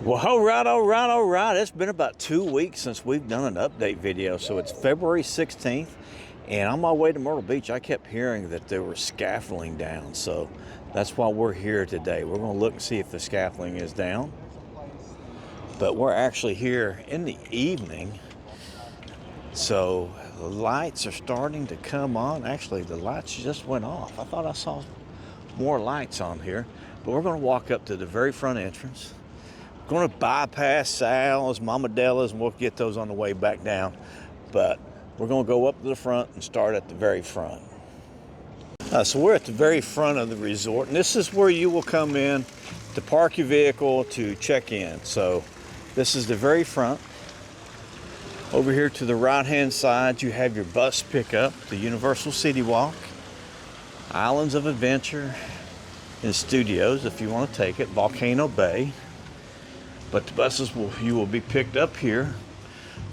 Well, all right. It's been about 2 weeks since we've done an update video. So it's February 16th, and on my way to Myrtle Beach, I kept hearing that there was scaffolding down. So that's why we're here today. We're going to look and see if the scaffolding is down. But we're actually here in the evening. So the lights are starting to come on. Actually, the lights just went off. I thought I saw more lights on here. But we're going to walk up to the very front entrance. Going to bypass Sal's, Mama Della's, and we'll get those on the way back down. But we're going to go up to the front and start at the very front. So we're at the very front of the resort, and this is where you will come in to park your vehicle to check in. So this is the very front. Over here to the right-hand side, you have your bus pickup, the Universal City Walk, Islands of Adventure, and Studios if you want to take it, Volcano Bay. But the buses you will be picked up here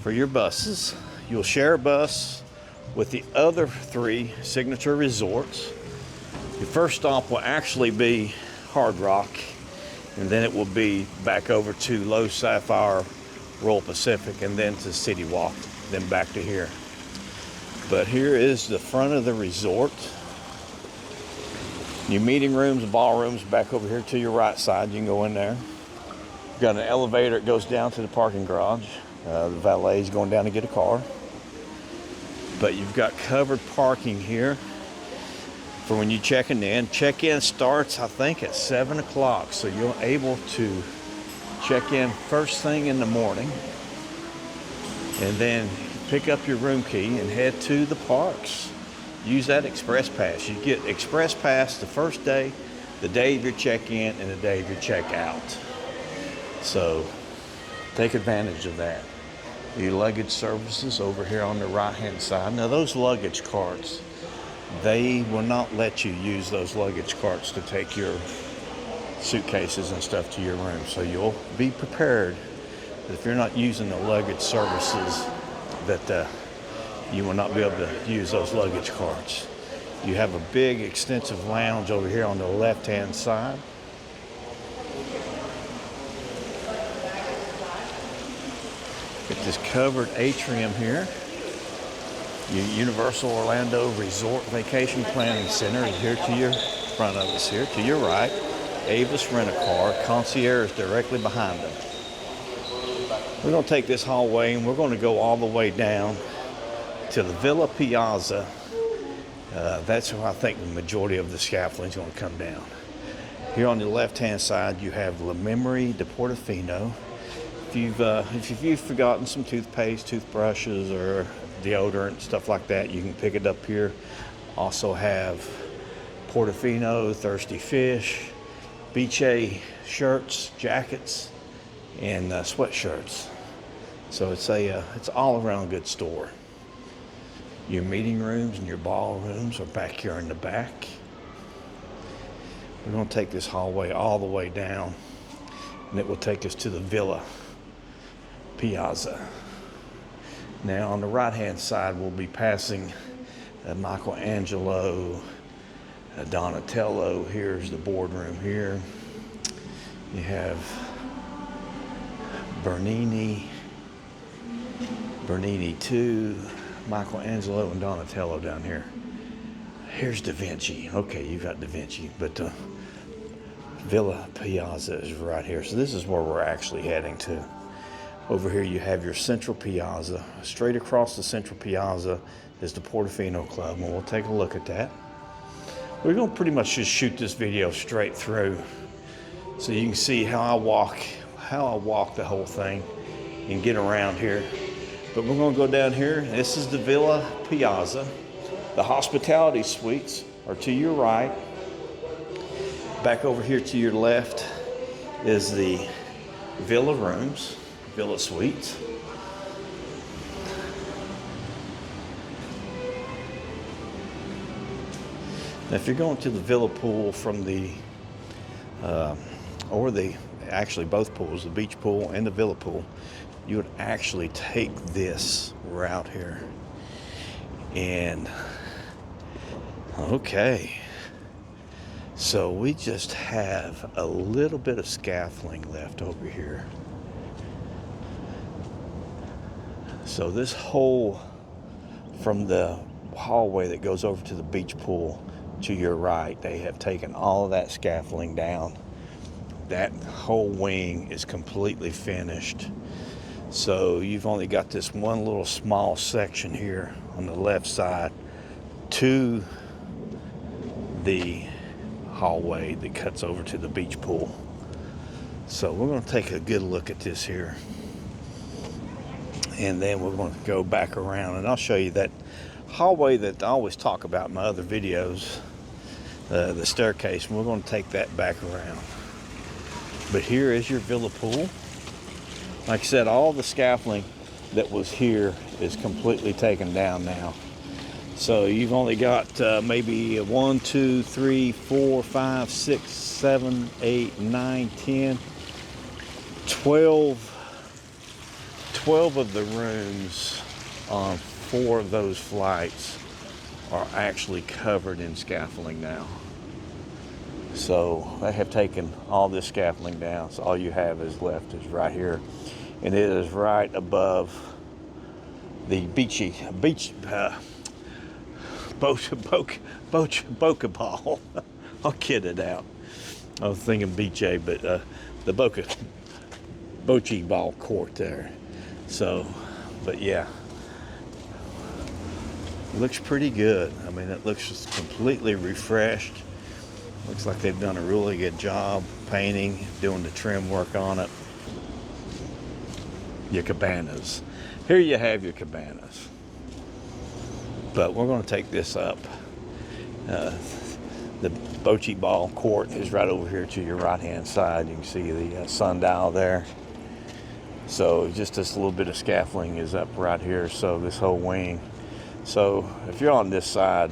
for your buses. You'll share a bus with the other three signature resorts. Your first stop will actually be Hard Rock, and then it will be back over to Low Sapphire, Royal Pacific, and then to City Walk, then back to here. But here is the front of the resort. Your meeting rooms and ballrooms back over here to your right side. You can go in there. Got an elevator that goes down to the parking garage. The valet is going down to get a car. But you've got covered parking here for when you're checking in. Check-in starts, I think, at 7 o'clock. So you're able to check in first thing in the morning. And then pick up your room key and head to the parks. Use that Express Pass. You get Express Pass the first day, the day of your check-in, and the day of your check-out. So take advantage of that. The luggage services over here on the right hand side. Now those luggage carts, they will not let you use those luggage carts to take your suitcases and stuff to your room. So you'll be prepared that if you're not using the luggage services that you will not be able to use those luggage carts. You have a big extensive lounge over here on the left hand side. Get this covered atrium here. Universal Orlando Resort Vacation Planning Center is here to your front of us here. To your right, Avis Rent-A-Car. Concierge directly behind them. We're going to take this hallway and we're going to go all the way down to the Villa Piazza. That's where I think the majority of the scaffolding is going to come down. Here on the left-hand side, you have La Memory de Portofino. If you've forgotten some toothpaste, toothbrushes, or deodorant, stuff like that, you can pick it up here. Also have Portofino, Thirsty Fish, Beach shirts, jackets, and sweatshirts. So it's all around good store. Your meeting rooms and your ballrooms are back here in the back. We're going to take this hallway all the way down, and it will take us to the Villa Piazza. Now on the right hand side we'll be passing Michelangelo, Donatello. Here's the boardroom here. You have Bernini 2, Michelangelo and Donatello down here. Here's Da Vinci. Okay, you got Da Vinci, but Villa Piazza is right here. So this is where we're actually heading to. Over here you have your Central Piazza. Straight across the Central Piazza is the Portofino Club, and we'll take a look at that. We're going to pretty much just shoot this video straight through so you can see how I walk the whole thing and get around here. But we're going to go down here. This is the Villa Piazza. The hospitality suites are to your right. Back over here to your left is the Villa rooms. Villa Suites. Now, if you're going to the Villa pool from actually both pools, the beach pool and the Villa pool, you would actually take this route here. And okay, So we just have a little bit of scaffolding left over here. So this hole from the hallway that goes over to the beach pool to your right, they have taken all of that scaffolding down. That whole wing is completely finished. So you've only got this one little small section here on the left side to the hallway that cuts over to the beach pool. So we're going to take a good look at this here, and then we're going to go back around and I'll show you that hallway that I always talk about in my other videos, the staircase, and we're going to take that back around. But here is your villa pool. Like I said, all the scaffolding that was here is completely taken down now. So you've only got maybe 1, 2, 3, 4, 5, 6, 7, 8, 9, 10, 12 of the rooms on 4 of those flights are actually covered in scaffolding now. So they have taken all this scaffolding down. So all you have is left is right here. And it is right above the Boca ball. I'll kid it out. I was thinking BJ, but the Bocce ball court there. So, but yeah, looks pretty good. I mean, it looks completely refreshed. Looks like they've done a really good job painting, doing the trim work on it. Your cabanas. Here you have your cabanas. But we're going to take this up. The Bocce ball court is right over here to your right hand side. You can see the sundial there. So just this little bit of scaffolding is up right here. So this whole wing. So if you're on this side,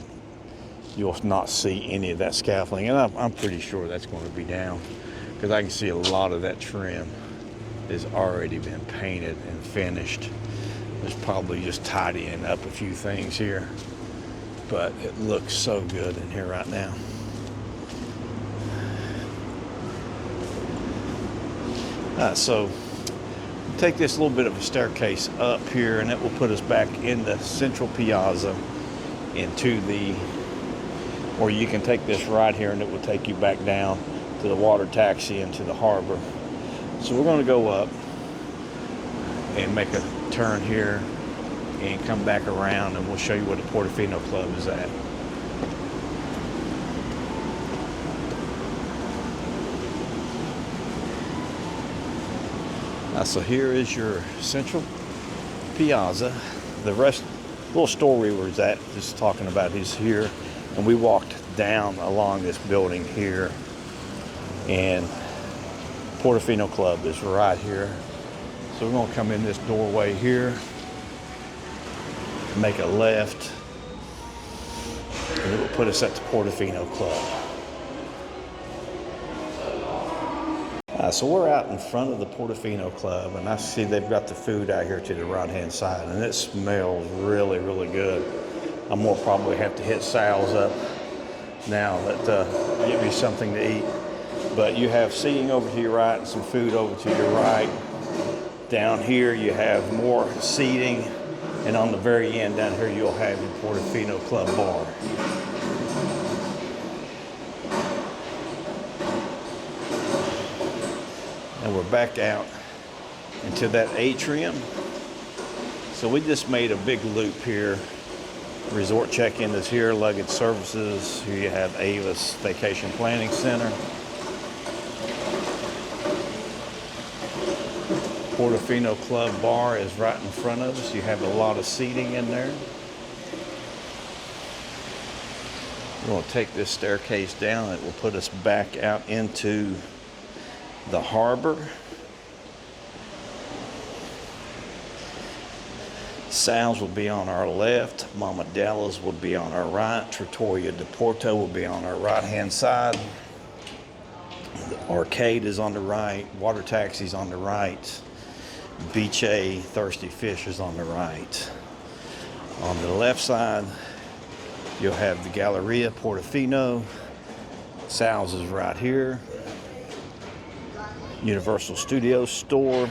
you'll not see any of that scaffolding. And I'm pretty sure that's going to be down, because I can see a lot of that trim has already been painted and finished. There's probably just tidying up a few things here, but it looks so good in here right now. So take this little bit of a staircase up here, and it will put us back in the central piazza into the, or you can take this right here and it will take you back down to the water taxi into the harbor. So we're going to go up and make a turn here and come back around, and we'll show you where the Portofino Club is at. So here is your central piazza. The rest, little store we were at, just talking about, is here. And we walked down along this building here, and Portofino Club is right here. So we're going to come in this doorway here, make a left, and it will put us at the Portofino Club. So we're out in front of the Portofino Club, and I see they've got the food out here to the right-hand side, and it smells really, really good. I'm going to probably have to hit Sal's up now that give me something to eat. But you have seating over to your right and some food over to your right. Down here you have more seating, and on the very end down here you'll have your Portofino Club bar. And we're back out into that atrium. So we just made a big loop here. Resort check-in is here, luggage services. Here you have Avis Vacation Planning Center. Portofino Club bar is right in front of us. You have a lot of seating in there. We're going to take this staircase down. It will put us back out into the harbor. Sal's will be on our left. Mama Della's will be on our right. Trattoria de Porto will be on our right-hand side. The arcade is on the right. Water taxi's on the right. Beach A, Thirsty Fish is on the right. On the left side, you'll have the Galleria Portofino. Sal's is right here. Universal Studios store,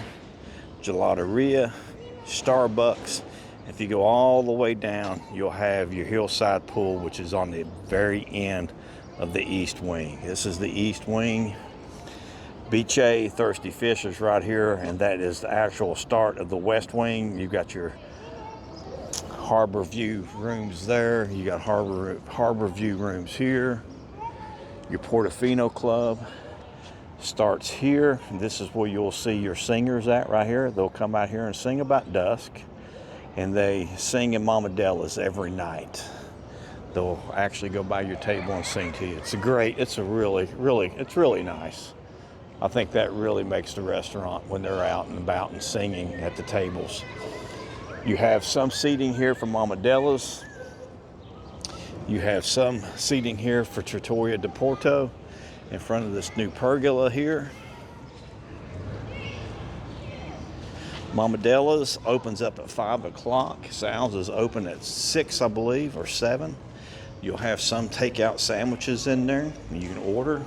Gelateria, Starbucks. If you go all the way down, you'll have your hillside pool, which is on the very end of the east wing. This is the east wing. Beach A, Thirsty Fish is right here, and that is the actual start of the west wing. You've got your harbor view rooms there. You got harbor view rooms here. Your Portofino Club starts here. This is where you'll see your singers at right here. They'll come out here and sing about dusk, and they sing in Mama Della's every night. They'll actually go by your table and sing to you. It's really nice. I think that really makes the restaurant when they're out and about and singing at the tables. You have some seating here for Mama Della's. You have some seating here for Trattoria di Porto in front of this new pergola here. Mama Della's opens up at 5 o'clock. Sal's is open at 6, I believe, or 7. You'll have some takeout sandwiches in there. You can order,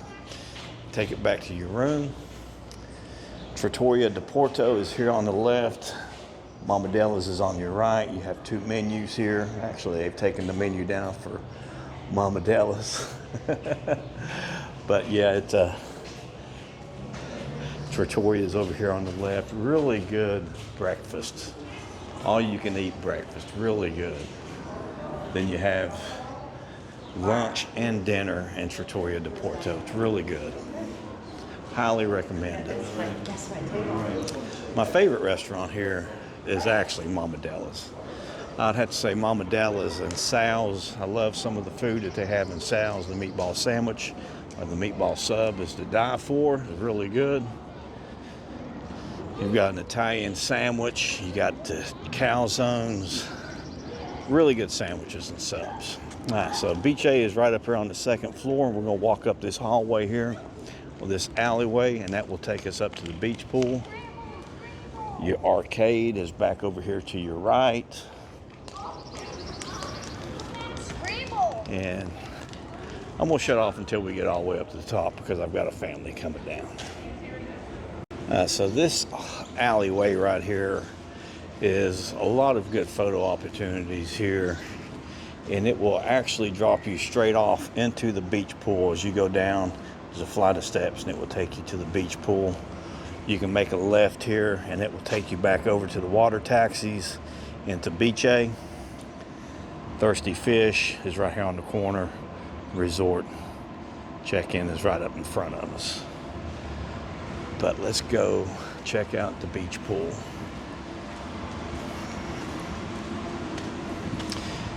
take it back to your room. Trattoria di Porto is here on the left. Mama Della's is on your right. You have 2 menus here. Actually, they've taken the menu down for Mama Della's. But yeah, it's Trattoria is over here on the left. Really good breakfast. All you can eat breakfast. Really good. Then you have lunch and dinner in Trattoria di Porto. It's really good. Highly recommend it. My favorite restaurant here is actually Mama Della's. I'd have to say Mama Della's and Sal's. I love some of the food that they have in Sal's. The meatball sandwich or the meatball sub is to die for. It's really good. You've got an Italian sandwich. You got the calzones. Really good sandwiches and subs. So Beach A is right up here on the 2nd floor. We're going to walk up this hallway here, or this alleyway, and that will take us up to the beach pool. Your arcade is back over here to your right. And I'm going to shut off until we get all the way up to the top because I've got a family coming down. So this alleyway right here is a lot of good photo opportunities here. And it will actually drop you straight off into the beach pool as you go down. There's a flight of steps and it will take you to the beach pool. You can make a left here and it will take you back over to the water taxis into Beach A. Thirsty Fish is right here on the corner. Resort check-in is right up in front of us. But let's go check out the beach pool.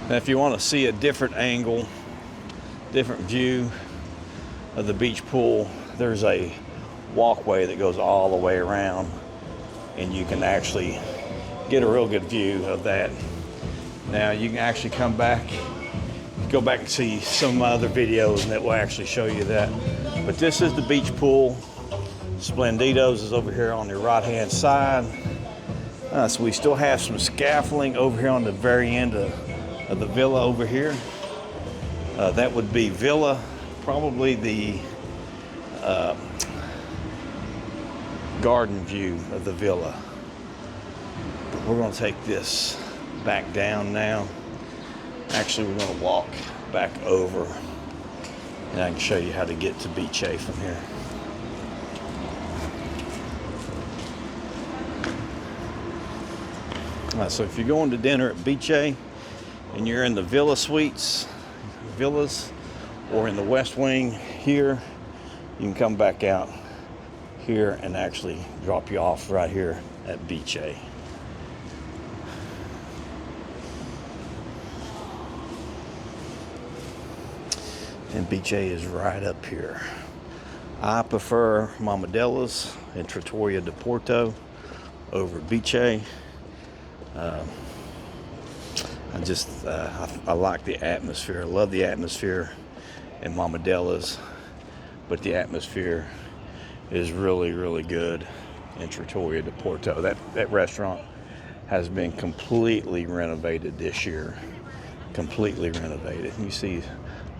Now, if you want to see a different angle, different view of the beach pool, there's a walkway that goes all the way around, and you can actually get a real good view of that. Now, you can actually come back, go back and see some of my other videos, and that will actually show you that. But this is the beach pool. Splendido's is over here on the right-hand side. So we still have some scaffolding over here on the very end of the villa over here. That would be villa, probably the garden view of the villa. But we're going to take this back down now. Actually, we're going to walk back over, and I can show you how to get to Beach A from here. So if you're going to dinner at Beach A and you're in the villa suites, villas, or in the west wing here, you can come back out here and actually drop you off right here at Beach A. And Beach A is right up here. I prefer Mama Della's and Trattoria di Porto over Beach A. I like the atmosphere. I love the atmosphere in Mama Della's, but the atmosphere is really, really good in Trattoria di Porto. That restaurant has been completely renovated this year. Completely renovated. You see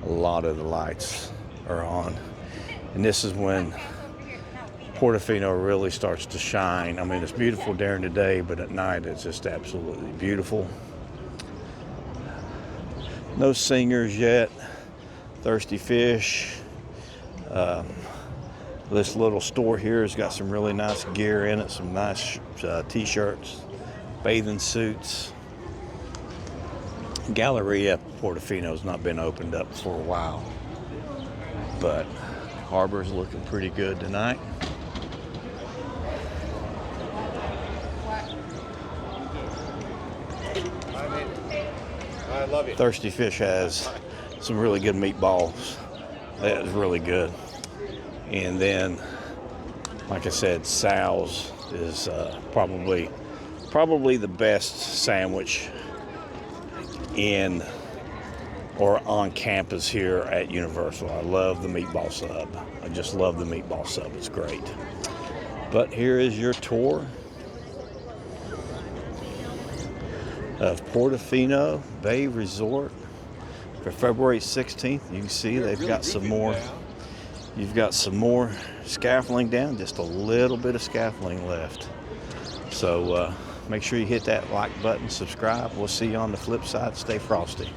a lot of the lights are on. And this is when Portofino really starts to shine. I mean, it's beautiful during the day, but at night it's just absolutely beautiful. No singers yet. Thirsty fish. This little store here has got some really nice gear in it, some nice t-shirts, bathing suits. Galleria Portofino has not been opened up for a while, but harbor's looking pretty good tonight. I love it. Thirsty Fish has some really good meatballs. That is really good. And then, like I said, Sal's is probably the best sandwich in or on campus here at Universal. I love the meatball sub. I just love the meatball sub. It's great. But here is your tour of Portofino Bay Resort for February 16th. You can see they've got some more. You've got some more scaffolding down, just a little bit of scaffolding left. So make sure you hit that like button, subscribe. We'll see you on the flip side. Stay frosty.